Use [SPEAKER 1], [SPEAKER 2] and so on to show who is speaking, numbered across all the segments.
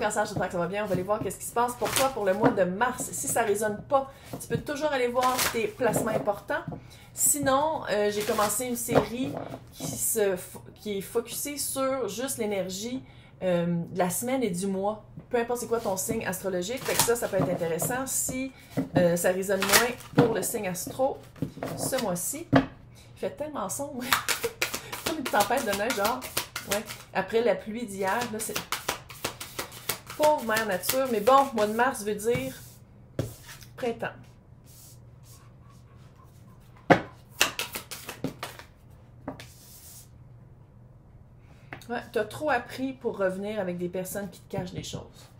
[SPEAKER 1] Cancer, j'espère que ça va bien. On va aller voir qu'est-ce qui se passe pour toi pour le mois de mars. Si ça ne résonne pas, tu peux toujours aller voir tes placements importants. Sinon, j'ai commencé une série qui est focusée sur juste l'énergie de la semaine et du mois. Peu importe c'est quoi ton signe astrologique. Fait que ça peut être intéressant si ça résonne moins pour le signe astro ce mois-ci. Il fait tellement sombre. Comme une tempête de neige, genre. Ouais. Après la pluie d'hier, là, c'est... Pauvre mère nature. Mais bon, mois de mars veut dire printemps. Ouais, tu as trop appris pour revenir avec des personnes qui te cachent des choses.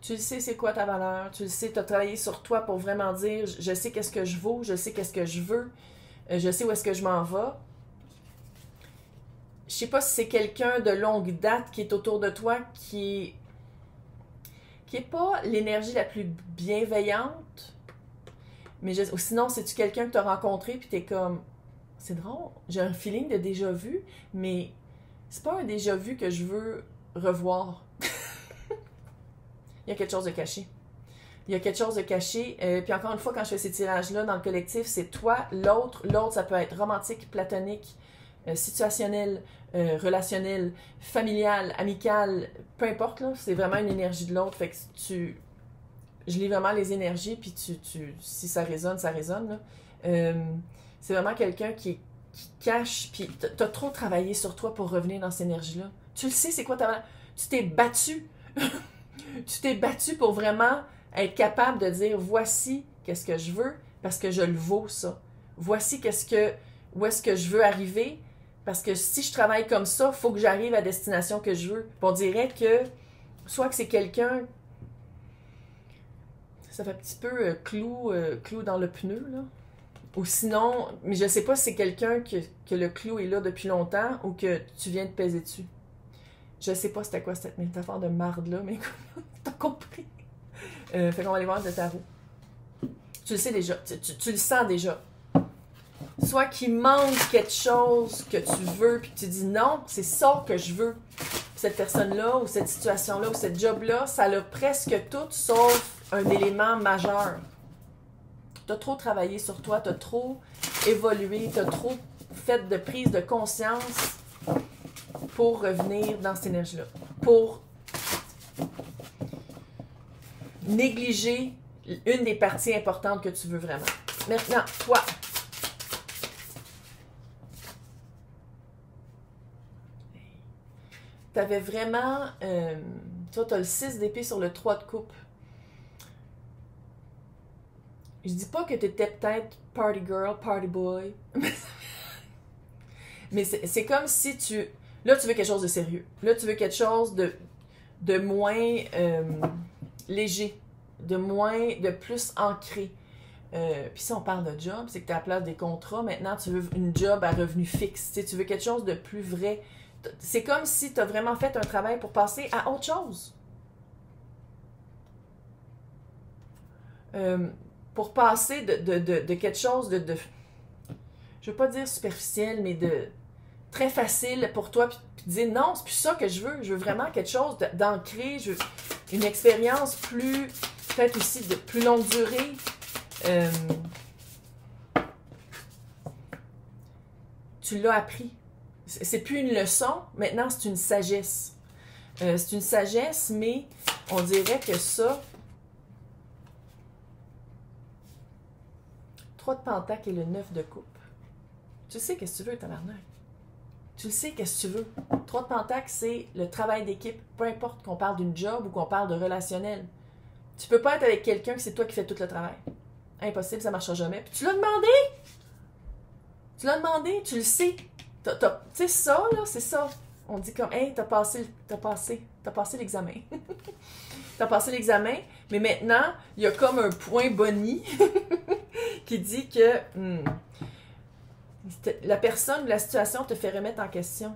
[SPEAKER 1] Tu le sais c'est quoi ta valeur, tu le sais, tu as travaillé sur toi pour vraiment dire je sais qu'est-ce que je vaux, je sais qu'est-ce que je veux, je sais où est-ce que je m'en vais. Je sais pas si c'est quelqu'un de longue date qui est autour de toi qui est pas l'énergie la plus bienveillante, mais sinon c'est-tu quelqu'un que tu as rencontré puis tu es comme c'est drôle, j'ai un feeling de déjà vu, mais c'est pas un déjà vu que je veux revoir. Il y a quelque chose de caché. Il y a quelque chose de caché. Puis encore une fois, quand je fais ces tirages-là dans le collectif, c'est toi, l'autre. L'autre, ça peut être romantique, platonique, situationnel, relationnel, familial, amical, peu importe, là. C'est vraiment une énergie de l'autre. Fait que je lis vraiment les énergies, puis si ça résonne, ça résonne, là. C'est vraiment quelqu'un qui cache, puis t'as trop travaillé sur toi pour revenir dans cette énergie-là. Tu le sais, c'est quoi ta... Tu t'es battu. Tu t'es battu pour vraiment être capable de dire voici qu'est-ce que je veux parce que je le vaux ça. Voici où est-ce que je veux arriver parce que si je travaille comme ça, il faut que j'arrive à la destination que je veux. Puis on dirait que soit que c'est quelqu'un, ça fait un petit peu clou dans le pneu là. Ou sinon, mais je sais pas si c'est quelqu'un que le clou est là depuis longtemps ou que tu viens de peser dessus. Je sais pas c'était quoi cette métaphore de marde là, mais t'as compris. Fait qu'on va aller voir le tarot. Tu le sais déjà, tu le sens déjà. Soit qu'il manque quelque chose que tu veux, puis que tu dis non, c'est ça que je veux. Cette personne-là, ou cette situation-là, ou cette job-là, ça l'a presque tout, sauf un élément majeur. T'as trop travaillé sur toi, t'as trop évolué, t'as trop fait de prise de conscience pour revenir dans cette énergie-là. Pour négliger une des parties importantes que tu veux vraiment. Maintenant, toi. Tu avais vraiment... toi, tu as le 6 d'épée sur le 3 de coupe. Je dis pas que tu étais peut-être party girl, party boy. Mais c'est comme si tu... Là, tu veux quelque chose de sérieux. Là, tu veux quelque chose de moins léger, de plus ancré. Puis si on parle de job, c'est que tu es à la place des contrats. Maintenant, tu veux une job à revenu fixe. Tu sais, tu veux quelque chose de plus vrai. C'est comme si tu as vraiment fait un travail pour passer à autre chose. Pour passer de quelque chose de je veux pas dire superficiel, mais de très facile pour toi, puis dire non, c'est plus ça que je veux vraiment quelque chose d'ancré, je veux une expérience plus, peut-être aussi de plus longue durée. Tu l'as appris. C'est plus une leçon, maintenant c'est une sagesse. C'est une sagesse, mais on dirait que ça... 3 de Pentacle et le 9 de coupe. Tu sais qu'est-ce que tu veux, tabarnak. Tu sais qu'est-ce que tu veux. 3 de Pentacle, c'est le travail d'équipe. Peu importe qu'on parle d'une job ou qu'on parle de relationnel. Tu peux pas être avec quelqu'un que c'est toi qui fais tout le travail. Impossible, ça marchera jamais. Puis tu l'as demandé! Tu l'as demandé, tu le sais. Tu sais, ça, là, c'est ça. On dit comme, hey, t'as passé l'examen. T'as passé l'examen, mais maintenant, il y a comme un point boni qui dit que la personne ou la situation te fait remettre en question.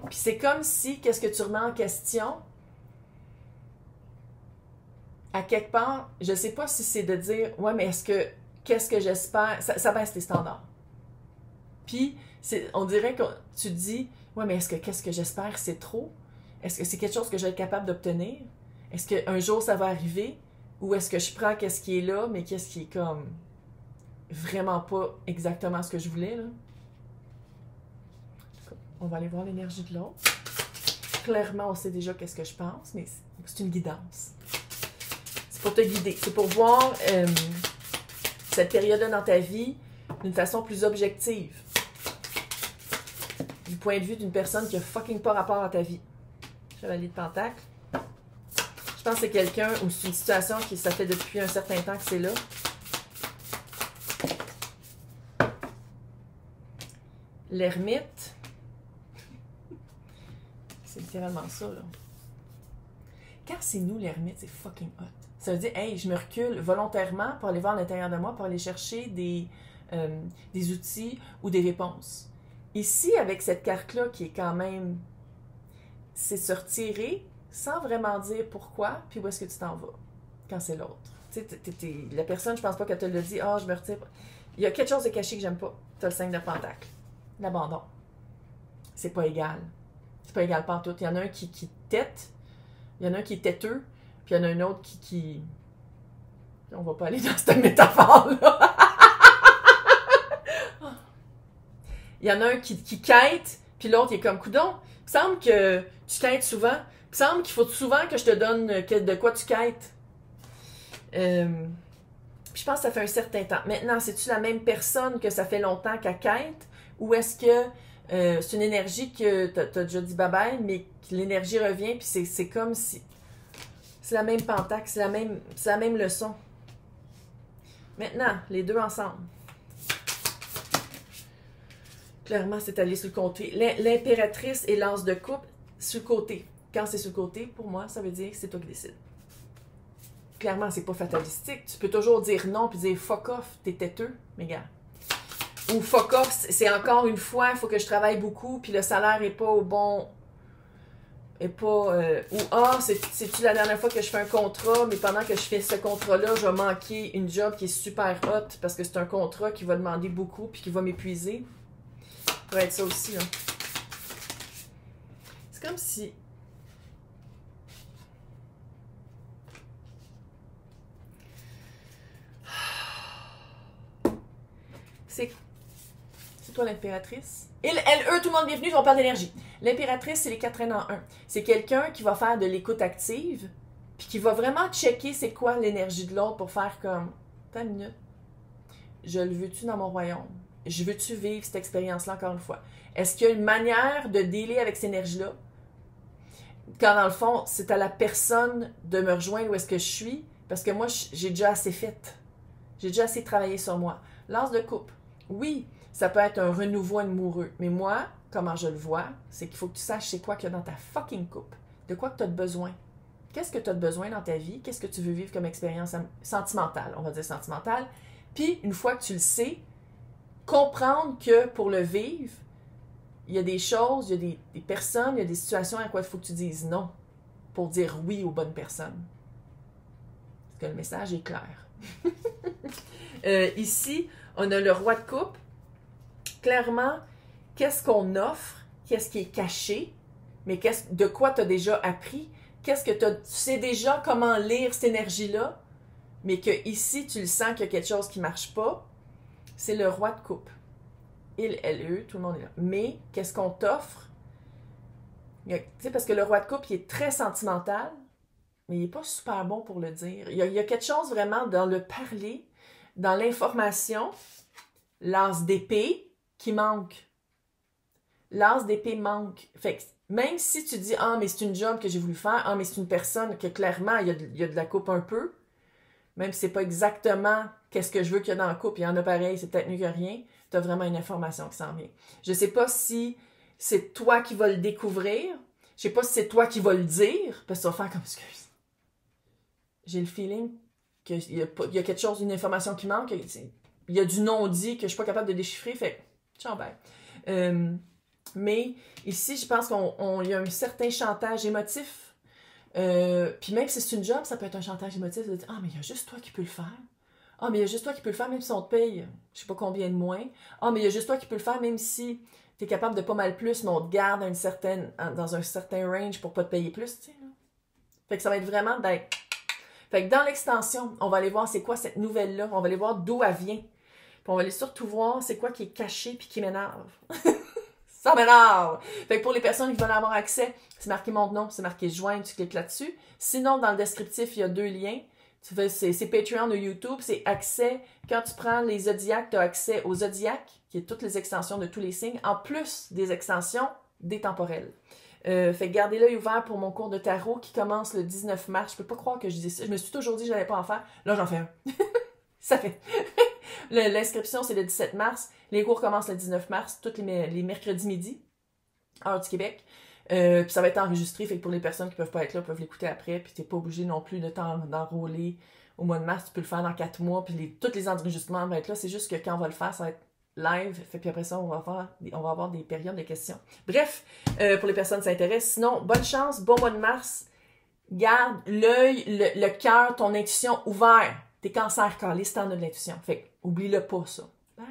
[SPEAKER 1] Puis c'est comme si, qu'est-ce que tu remets en question, à quelque part, je sais pas si c'est de dire, ouais, mais qu'est-ce que j'espère, ça baisse tes standards. Puis, on dirait que tu dis, ouais, mais qu'est-ce que j'espère, c'est trop. Est-ce que c'est quelque chose que je vais être capable d'obtenir? Est-ce qu'un jour ça va arriver? Ou est-ce que je prends qu'est-ce qui est là, mais qu'est-ce qui est comme vraiment pas exactement ce que je voulais, là? On va aller voir l'énergie de l'autre. Clairement, on sait déjà qu'est-ce que je pense, mais c'est une guidance. C'est pour te guider. C'est pour voir cette période-là dans ta vie d'une façon plus objective. Du point de vue d'une personne qui a fucking pas rapport à ta vie. Chevalier de Pentacle. Je pense que c'est quelqu'un ou c'est une situation qui ça fait depuis un certain temps que c'est là. L'ermite. C'est littéralement ça, là. Quand c'est nous, l'ermite, c'est fucking hot. Ça veut dire, hey, je me recule volontairement pour aller voir à l'intérieur de moi, pour aller chercher des outils ou des réponses. Ici, avec cette carte-là, qui est quand même... C'est se retirer sans vraiment dire pourquoi, puis où est-ce que tu t'en vas, quand c'est l'autre. Tu sais, la personne, je pense pas qu'elle te le dit, ah, je me retire. Il y a quelque chose de caché que j'aime pas. Tu as le 5 de Pentacle. L'abandon. C'est pas égal. C'est pas égal pantoute. Il y en a un qui tête, il y en a un qui est têteux, puis il y en a un autre qui... On va pas aller dans cette métaphore-là. Il y en a un qui quête, puis l'autre il est comme coudon. Il me semble que tu quêtes souvent. Il me semble qu'il faut souvent que je te donne de quoi tu quêtes. Puis je pense que ça fait un certain temps. Maintenant, c'est-tu la même personne que ça fait longtemps qu'elle quête? Ou est-ce que c'est une énergie que tu as déjà dit bye-bye, mais que l'énergie revient, puis c'est comme si... C'est la même pentacle, c'est la même leçon. Maintenant, les deux ensemble. Clairement, c'est allé sur le côté. L'impératrice et l'as de coupe sur le côté. Quand c'est sur le côté, pour moi, ça veut dire que c'est toi qui décides. Clairement, c'est pas fatalistique. Tu peux toujours dire non puis dire fuck off, t'es têteux, mais gars. Ou fuck off, c'est encore une fois, il faut que je travaille beaucoup puis le salaire est pas au bon. Est pas. Ou ah, c'est-tu la dernière fois que je fais un contrat, mais pendant que je fais ce contrat-là, je vais manquer une job qui est super hot parce que c'est un contrat qui va demander beaucoup puis qui va m'épuiser. Ça va être ça aussi, là. C'est comme si... C'est toi l'impératrice. Eux, tout le monde bienvenue, on parle d'énergie. L'impératrice, c'est les 4 reines en un. C'est quelqu'un qui va faire de l'écoute active, puis qui va vraiment checker c'est quoi l'énergie de l'autre pour faire comme... Attends une minute. Je le veux-tu dans mon royaume? Je veux-tu vivre cette expérience-là encore une fois? Est-ce qu'il y a une manière de dealer avec cette énergie-là? Quand dans le fond, c'est à la personne de me rejoindre où est-ce que je suis, parce que moi, j'ai déjà assez fait. J'ai déjà assez travaillé sur moi. L'as de coupe. Oui, ça peut être un renouveau amoureux, mais moi, comment je le vois, c'est qu'il faut que tu saches c'est quoi qu'il y a dans ta fucking coupe. De quoi que tu as besoin. Qu'est-ce que tu as besoin dans ta vie? Qu'est-ce que tu veux vivre comme expérience sentimentale? On va dire sentimentale. Puis, une fois que tu le sais, comprendre que pour le vivre, il y a des choses, il y a des personnes, il y a des situations à quoi il faut que tu dises non pour dire oui aux bonnes personnes. Parce que le message est clair. Ici, on a le roi de coupe. Clairement, qu'est-ce qu'on offre? Qu'est-ce qui est caché? Mais de quoi tu as déjà appris? Qu'est-ce que tu sais déjà comment lire cette énergie-là? Mais que ici, tu le sens qu'il y a quelque chose qui ne marche pas. C'est le roi de coupe. Il, elle, eux, tout le monde est là. Mais, qu'est-ce qu'on t'offre? Tu sais, parce que le roi de coupe, il est très sentimental, mais il n'est pas super bon pour le dire. Il y a quelque chose vraiment dans le parler, dans l'information, l'as d'épée qui manque. L'as d'épée manque. Fait que même si tu dis « Ah, mais c'est une job que j'ai voulu faire. Ah, mais c'est une personne que clairement, il y a de la coupe un peu. » Même si c'est pas exactement qu'est-ce que je veux qu'il y a dans la coupe. Il y en a pareil, c'est peut-être mieux que rien. Tu as vraiment une information qui s'en vient. Je sais pas si c'est toi qui vas le découvrir. Je sais pas si c'est toi qui vas le dire. Parce que tu vas faire comme excuse. J'ai le feeling qu'il y a quelque chose, une information qui manque. Il y a du non-dit que je suis pas capable de déchiffrer. Fait ciao, bye. Mais ici, je pense qu'il y a un certain chantage émotif. Puis même si c'est une job, ça peut être un chantage émotif de dire « Ah, mais il y a juste toi qui peux le faire. Ah, mais il y a juste toi qui peux le faire même si on te paye, je sais pas combien de moins. Ah, mais il y a juste toi qui peux le faire même si t'es capable de pas mal plus, mais on te garde dans un certain range pour pas te payer plus, tu sais. Là. Fait que ça va être vraiment d'être... Fait que dans l'extension, on va aller voir c'est quoi cette nouvelle-là. On va aller voir d'où elle vient. Puis on va aller surtout voir c'est quoi qui est caché puis qui m'énerve. Ça m'énerve! Fait que pour les personnes qui veulent avoir accès, c'est marqué mon nom, c'est marqué joindre, tu cliques là-dessus. Sinon, dans le descriptif, il y a 2 liens. C'est Patreon ou YouTube, c'est accès. Quand tu prends les zodiacs, tu as accès aux zodiacs, qui est toutes les extensions de tous les signes, en plus des extensions des temporels. Fait que gardez l'œil ouvert pour mon cours de tarot qui commence le 19 mars. Je peux pas croire que je disais ça. Je me suis toujours dit que je n'allais pas en faire. Là, j'en fais un. Ça fait. L'inscription, c'est le 17 mars. Les cours commencent le 19 mars, tous les mercredis midi, heure du Québec. Puis ça va être enregistré, fait que pour les personnes qui peuvent pas être là, peuvent l'écouter après. Puis t'es pas obligé non plus de d'enrôler au mois de mars. Tu peux le faire dans 4 mois, puis tous les enregistrements vont être là. C'est juste que quand on va le faire, ça va être live. Fait puis après ça, on va avoir des périodes de questions. Bref, pour les personnes qui s'intéressent. Sinon, bonne chance, bon mois de mars. Garde l'œil, le cœur, ton intuition ouvert. T'es cancer calé, c'est en as de l'intuition. Fait que, oublie-le pas, ça. Bye!